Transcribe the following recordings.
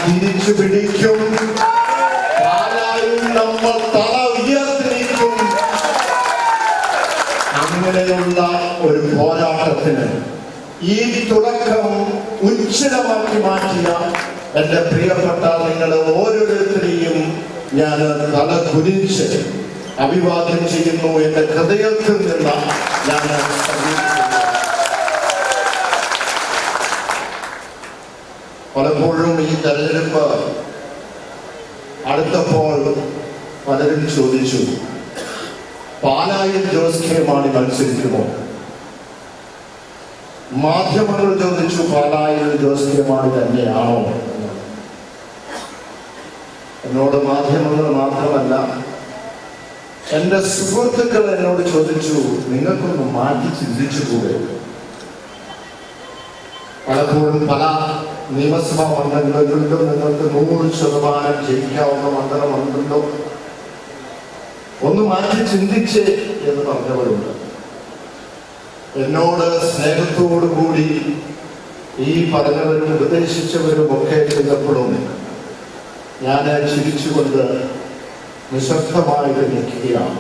തിരിച്ചു പിടിക്കും. പാലായിൽ നമ്മൾ തല ഉയർത്തിരിക്കും. അങ്ങനെയുള്ള ഒരു പോരാട്ടത്തിന് ഈ തുടക്കം ഉജ്ജ്വലമാക്കി മാറ്റിയ എന്റെ പ്രിയപ്പെട്ട നിങ്ങളെ ഓരോരുത്തരെയും ഞാൻ തല കുനിച്ച് അഭിവാദ്യം ചെയ്യുന്നു. എന്റെ ഹൃദയത്തിൽ നിന്ന് ഞാൻ പലപ്പോഴും ഈ തെരഞ്ഞെടുപ്പ് അടുത്തപ്പോൾ പലരും ചോദിച്ചു, പാലായിൽ ജോസ് കെ മാണി മത്സരിക്കുമോ? മാധ്യമങ്ങൾ ചോദിച്ചു, പാലായിൽ ജോസ് കെ മാണി തന്നെയാണോ? എന്നോട് മാധ്യമങ്ങൾ മാത്രമല്ല, എന്റെ സുഹൃത്തുക്കൾ എന്നോട് ചോദിച്ചു, നിങ്ങൾക്കൊന്ന് മാറ്റി ചിന്തിച്ചുകൂടെ? പലപ്പോഴും പല നിയമസഭാ മണ്ഡലങ്ങളിലും നിങ്ങൾക്ക് 100% ജയിക്കാവുന്ന മണ്ഡലമുണ്ടല്ലോ, ഒന്ന് മാറ്റി ചിന്തിച്ചേ എന്ന് പറഞ്ഞവരുണ്ട്. എന്നോട് സ്നേഹത്തോടു കൂടി ഈ പറഞ്ഞവരും ഉപദേശിച്ചവരും ഒക്കെ ചെയ്തപ്പോഴും ഞാൻ ചിരിച്ചുകൊണ്ട് നിശബ്ദമായിട്ട് നിൽക്കുകയാണ്.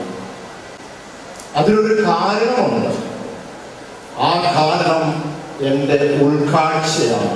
അതിനൊരു കാരണമുണ്ട്. ആ കാരണം എൻ്റെ ഉൾക്കാഴ്ചയാണ്.